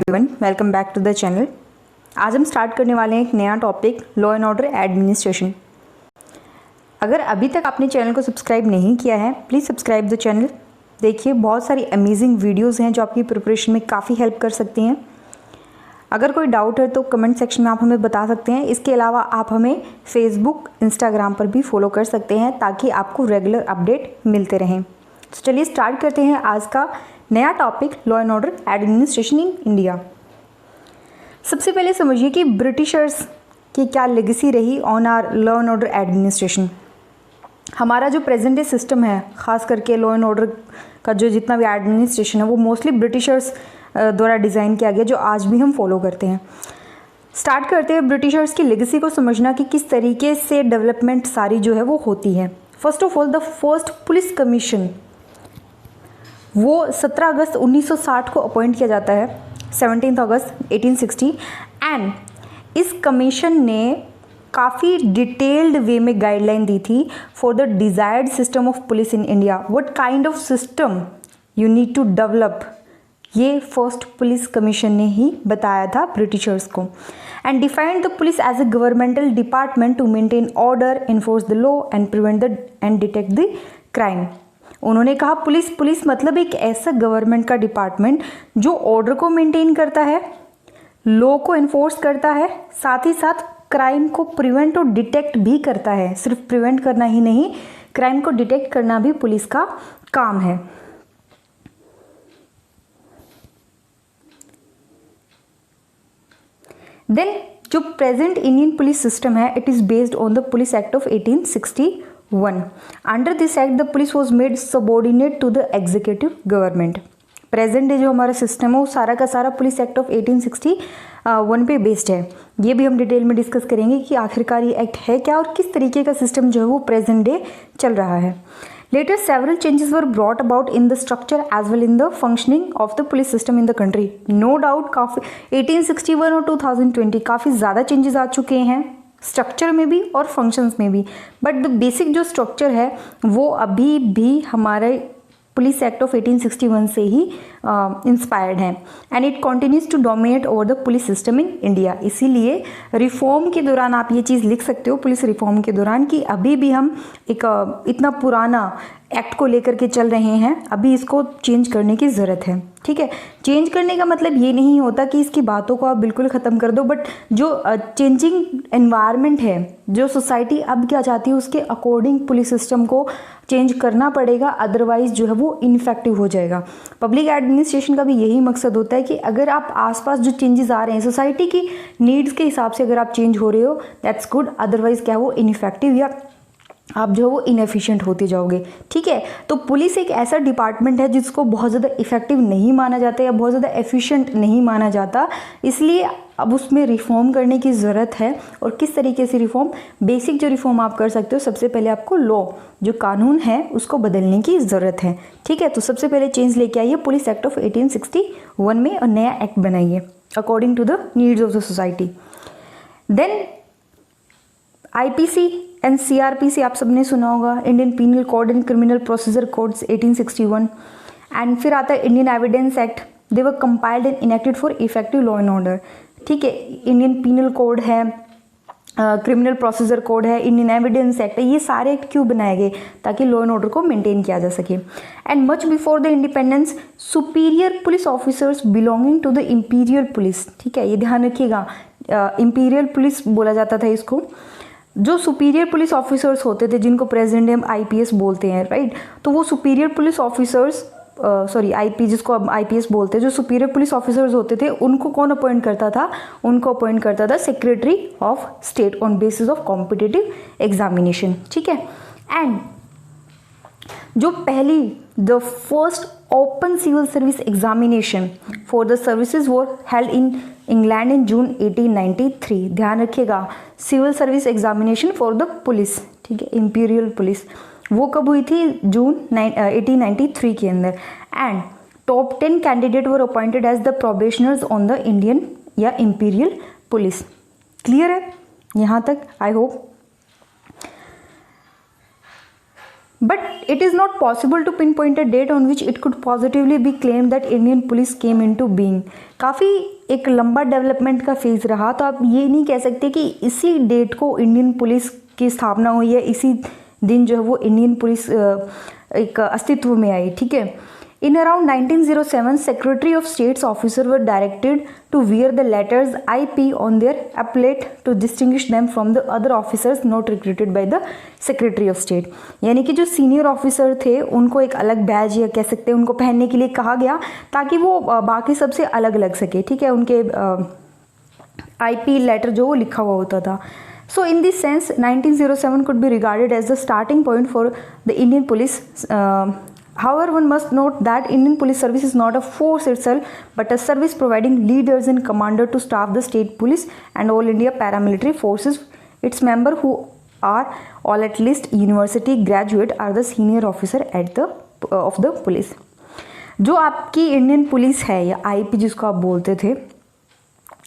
Welcome back to the channel. आज हम start करने वाले हैं एक नया topic, law and order administration. अगर अभी तक आपने चैनल को सब्सक्राइब नहीं किया है, प्लीज़ सब्सक्राइब द चैनल। देखिए, बहुत सारी अमेजिंग वीडियोस हैं जो आपकी प्रिपरेशन में काफ़ी हेल्प कर सकती हैं। अगर कोई डाउट है तो कमेंट सेक्शन में आप हमें बता सकते हैं। इसके अलावा आप हमें फेसबुक, इंस्टाग्राम पर भी फॉलो कर सकते हैं ताकि आपको रेगुलर अपडेट मिलते रहें। तो चलिए स्टार्ट करते हैं आज का नया topic, law and order administration in India. सबसे पहले समझिए कि ब्रिटिशर्स की क्या लेगेसी रही on our law and order administration. हमारा जो प्रेजेंट डे सिस्टम है, ख़ास करके लॉ एंड ऑर्डर का जो जितना भी एडमिनिस्ट्रेशन है, वो मोस्टली ब्रिटिशर्स द्वारा डिज़ाइन किया गया, जो आज भी हम फॉलो करते हैं। स्टार्ट करते हैं ब्रिटिशर्स की लेगेसी को समझना कि किस तरीके से डेवलपमेंट सारी जो है वो होती है। First of all, the first police commission वो 17 अगस्त 1960 को अपॉइंट किया जाता है, 17 अगस्त 1860। एंड इस कमीशन ने काफ़ी डिटेल्ड वे में गाइडलाइन दी थी for the desired system of police in India. What kind of system you need to develop, ये फर्स्ट पुलिस कमीशन ने ही बताया था ब्रिटिशर्स को। And defined the police as a governmental department to maintain order, enforce the law and prevent the and detect the crime. उन्होंने कहा police मतलब एक ऐसा गवर्नमेंट का डिपार्टमेंट जो ऑर्डर को मेंटेन करता है, लॉ को इन्फोर्स करता है, साथ ही साथ क्राइम को प्रिवेंट और डिटेक्ट भी करता है। सिर्फ प्रिवेंट करना ही नहीं, क्राइम को डिटेक्ट करना भी पुलिस का काम है। देन जो प्रेजेंट इंडियन पुलिस सिस्टम है, it is based on the police act of 1861। Under this act the police was made subordinate to the executive government. Present day जो हमारा सिस्टम है वो सारा का सारा पुलिस एक्ट ऑफ 1861 पे बेस्ड है। ये भी हम डिटेल में डिस्कस करेंगे कि आखिरकार ये एक्ट है क्या और किस तरीके का सिस्टम जो है वो प्रेजेंट डे चल रहा है। Later, several changes were brought about in the structure as well in the functioning of the police system in the country. No doubt, काफ़ी 1861 और 2020 काफ़ी ज़्यादा चेंजेस आ चुके हैं स्ट्रक्चर में भी और फंक्शंस में भी, बट द बेसिक जो स्ट्रक्चर है वो अभी भी हमारे पुलिस एक्ट ऑफ 1861 से ही इंस्पायर्ड है। And it continues to dominate over the police system in India. इसीलिए रिफॉर्म के दौरान आप ये चीज़ लिख सकते हो, पुलिस रिफॉर्म के दौरान, कि अभी भी हम एक इतना पुराना एक्ट को लेकर के चल रहे हैं, अभी इसको चेंज करने की ज़रूरत है। ठीक है, चेंज करने का मतलब ये नहीं होता कि इसकी बातों को आप बिल्कुल ख़त्म कर दो, बट जो चेंजिंग एनवायरनमेंट है, जो सोसाइटी अब क्या चाहती है, उसके अकॉर्डिंग पुलिस सिस्टम को चेंज करना पड़ेगा, अदरवाइज जो है वो इनफेक्टिव हो जाएगा। पब्लिक एडमिनिस्ट्रेशन का भी यही मकसद होता है कि अगर आप आसपास जो चेंजेस आ रहे हैं सोसाइटी की नीड्स के हिसाब से अगर आप चेंज हो रहे हो, दैट्स गुड, अदरवाइज क्या है वो इनफेक्टिव या आप जो है वो इनएफिशिएंट होते जाओगे। ठीक है, तो पुलिस एक ऐसा डिपार्टमेंट है जिसको बहुत ज़्यादा इफेक्टिव नहीं माना जाता या बहुत ज़्यादा एफिशिएंट नहीं माना जाता, इसलिए अब उसमें रिफॉर्म करने की ज़रूरत है। और किस तरीके से रिफॉर्म, बेसिक जो रिफॉर्म आप कर सकते हो, सबसे पहले आपको लॉ जो कानून है उसको बदलने की ज़रूरत है। ठीक है, तो सबसे पहले चेंज लेके आइए पुलिस एक्ट ऑफ 1861 में और नया एक्ट बनाइए according to the needs of the society. Then IPC and CrPC आप सबने सुना होगा, Indian penal code and criminal procedure codes 1861। And फिर आता है Indian evidence act, they were compiled and enacted for effective law and order. ठीक है, Indian penal code है, क्रिमिनल प्रोसीजर कोड है, इंडियन एविडेंस एक्ट है, ये सारे एक्ट क्यों बनाए गए, ताकि लॉ एंड ऑर्डर को मेंटेन किया जा सके। And much before the independence, superior police officers belonging to the imperial police, ठीक है, ये ध्यान रखिएगा, इंपीरियल पुलिस बोला जाता था इसको। जो सुपीरियर पुलिस ऑफिसर्स होते थे, जिनको प्रेजेंट हम आईपीएस बोलते हैं, राइट, तो वो सुपीरियर पुलिस ऑफिसर्स आईपी, जिसको अब आईपीएस बोलते हैं, जो सुपीरियर पुलिस ऑफिसर्स होते थे, उनको कौन अपॉइंट करता था, उनको अपॉइंट करता था secretary of state on basis of competitive examination. ठीक है, एंड जो पहली the first open civil service examination for the services were held in England in June 1893। ध्यान रखिएगा, civil service examination for the police, ठीक है, इंपीरियल पुलिस, वो कब हुई थी, जून 1893 के अंदर। And top 10 candidate were appointed as the probationers on the Indian या इंपीरियल पुलिस। क्लियर है यहाँ तक, I hope. But it is not possible to pinpoint a date on which it could positively be claimed that Indian police came into being. काफ़ी एक लंबा development का phase रहा, तो आप ये नहीं कह सकते कि इसी डेट को इंडियन पुलिस की स्थापना हुई है, इसी दिन जो है वो इंडियन पुलिस एक अस्तित्व में आई, ठीक है। In around 1907, Secretary of State's officers were directed to wear the letters IP on their epaulette to distinguish them from the other officers not recruited by the Secretary of State. यानी कि जो senior officer थे उनको एक अलग बैज या कह सकते हैं उनको पहनने के लिए कहा गया ताकि वो बाकी सबसे अलग लग सके, ठीक है। उनके IP लेटर जो वो लिखा हुआ होता था. So in this sense 1907 could be regarded as the starting point for the Indian police. However, one must note that Indian police service is not a force itself but a service providing leaders and commander to staff the state police and all India paramilitary forces. Its members who are all at least university graduate are the senior officer at the of the police. जो आपकी Indian police है या IP जिसको आप बोलते थे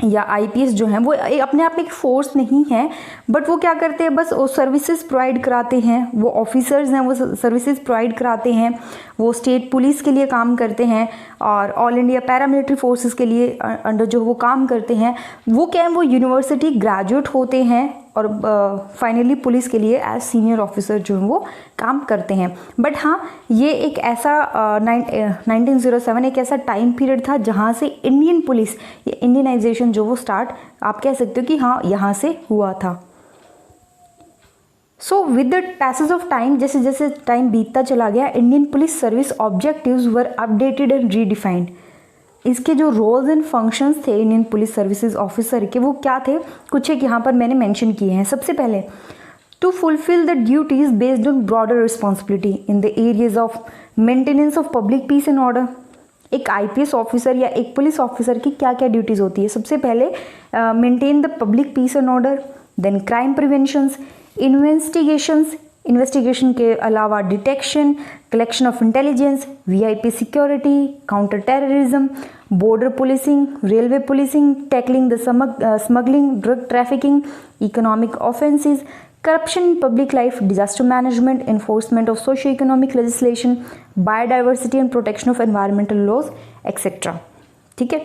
या IPS जो हैं वो अपने आप में एक फोर्स नहीं है, बट वो क्या करते हैं, बस वो सर्विसेज प्रोवाइड कराते हैं, वो ऑफिसर्स हैं वो सर्विसेज प्रोवाइड कराते हैं, वो स्टेट पुलिस के लिए काम करते हैं और ऑल इंडिया पैरामिलिट्री फोर्सेस के लिए अंडर जो वो काम करते हैं। वो क्या है, वो यूनिवर्सिटी ग्रेजुएट होते हैं और फाइनली पुलिस के लिए एज सीनियर ऑफिसर जो है वो काम करते हैं। बट हाँ, ये एक ऐसा 1907 एक ऐसा टाइम पीरियड था जहाँ से इंडियन पुलिस या इंडियनाइजेशन जो वो स्टार्ट आप कह सकते हो कि हाँ यहाँ से हुआ था। So with the passage of time, जैसे जैसे टाइम बीतता चला गया, Indian police service objectives were updated and redefined. इसके जो रोल्स एंड फंक्शंस थे इंडियन पुलिस सर्विसेज ऑफिसर के, वो क्या थे, कुछ एक यहाँ पर मैंने मेंशन किए हैं। सबसे पहले, to fulfil the duties based on broader responsibility in the areas of maintenance of public peace and order. एक आईपीएस ऑफिसर या एक पुलिस ऑफिसर की क्या क्या ड्यूटीज़ होती है? सबसे पहले maintain the public peace and order, then crime preventions, investigation के अलावा detection, collection of intelligence, VIP security, counter terrorism, border policing, railway policing, tackling the smuggling, drug trafficking, economic offences, corruption in public life, disaster management, enforcement of socio-economic legislation, biodiversity and protection of environmental laws, etc. ठीक है,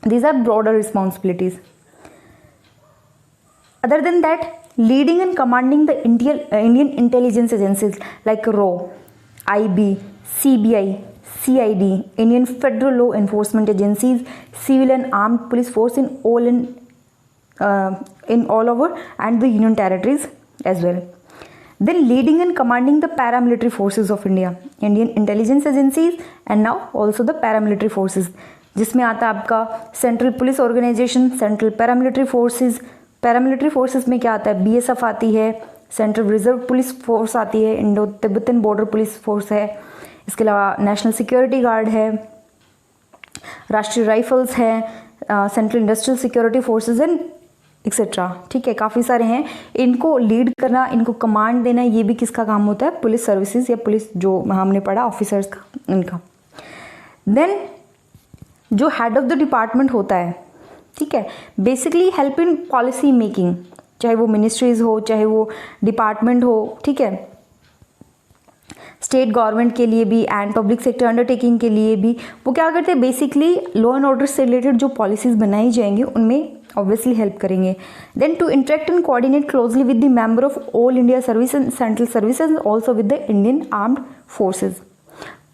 these are broader responsibilities. Other than that, leading and commanding the Indian intelligence agencies like RAW, IB, CBI, CID, Indian federal law enforcement agencies, civil and armed police force in all over and the union territories as well. Then leading and commanding the paramilitary forces of India, Indian intelligence agencies and now also the paramilitary forces, जिसमें आता है आपका central police organisation, central paramilitary forces. Paramilitary forces में क्या आता है, BSF आती है, सेंट्रल रिजर्व पुलिस फोर्स आती है, Indo Tibetan border police force है, इसके अलावा नेशनल सिक्योरिटी गार्ड है, राष्ट्रीय राइफल्स है, central industrial security forces and etcetera. ठीक है, काफ़ी सारे हैं। इनको लीड करना, इनको कमांड देना, ये भी किसका काम होता है, पुलिस सर्विसेज या पुलिस जो हमने पढ़ा ऑफिसर्स का, इनका। देन जो हेड ऑफ द डिपार्टमेंट होता है, ठीक है, basically help in policy making, चाहे वो मिनिस्ट्रीज हो, चाहे वो डिपार्टमेंट हो, ठीक है, स्टेट गवर्नमेंट के लिए भी एंड पब्लिक सेक्टर अंडरटेकिंग के लिए भी। वो क्या करते हैं, बेसिकली लॉ एंड ऑर्डर से रिलेटेड जो पॉलिसीज बनाई जाएंगी उनमें ऑब्वियसली हेल्प करेंगे। Then to interact and coordinate closely with the member of all India service and central services also with the Indian armed forces.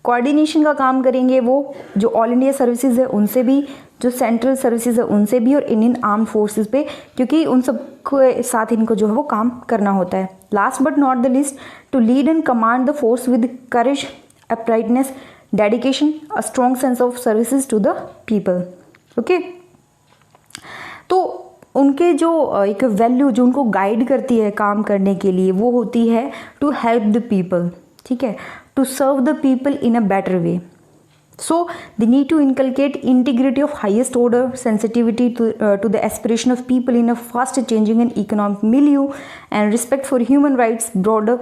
Coordination का काम करेंगे वो, जो ऑल इंडिया सर्विसेज है उनसे भी, जो सेंट्रल सर्विसेज है उनसे भी और इंडियन आर्म फोर्सेज पे, क्योंकि उन सब के साथ इनको जो है वो काम करना होता है। Last but not the least, to lead and command the force with courage, uprightness, dedication, a strong sense of services to the people. Okay, तो उनके जो एक वैल्यू जो उनको गाइड करती है काम करने के लिए, वो होती है टू हेल्प द पीपल, ठीक है, to serve the people in a better way. So they need to inculcate integrity of highest order, sensitivity to the aspiration of people in a fast changing and economic milieu, and respect for human rights, broader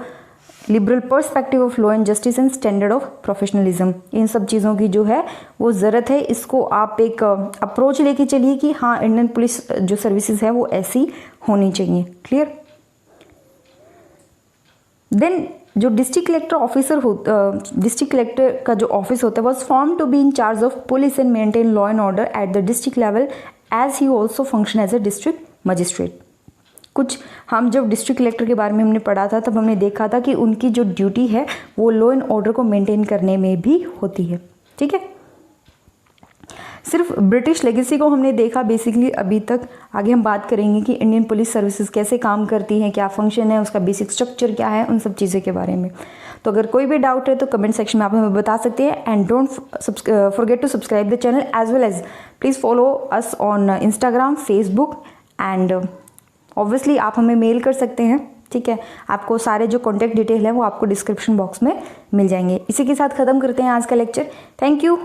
liberal perspective of law and justice and standard of professionalism। इन सब चीज़ों की जो है वो ज़रूरत है। इसको आप एक अप्रोच लेके चलिए कि हाँ, इंडियन पुलिस जो सर्विसेज है वो ऐसी होनी चाहिए। क्लियर? देन जो डिस्ट्रिक्ट कलेक्टर ऑफिसर हो, डिस्ट्रिक्ट कलेक्टर का जो ऑफिस होता है was form to be in charge of police and maintain law and order at the district level as he also function as a district magistrate. कुछ हम जब district collector के बारे में हमने पढ़ा था तब हमने देखा था कि उनकी जो ड्यूटी है वो लॉ एंड ऑर्डर को मेंटेन करने में भी होती है। ठीक है, सिर्फ ब्रिटिश लेगेसी को हमने देखा बेसिकली अभी तक। आगे हम बात करेंगे कि इंडियन पुलिस सर्विसेज कैसे काम करती हैं, क्या फंक्शन है, उसका बेसिक स्ट्रक्चर क्या है, उन सब चीज़ों के बारे में। तो अगर कोई भी डाउट है तो कमेंट सेक्शन में आप हमें बता सकते हैं। And don't forget to subscribe the channel as well as please follow us on Instagram, Facebook and obviously आप हमें मेल कर सकते हैं। ठीक है, आपको सारे जो कॉन्टैक्ट डिटेल है वो आपको डिस्क्रिप्शन बॉक्स में मिल जाएंगे। इसी के साथ ख़त्म करते हैं आज का लेक्चर। Thank you.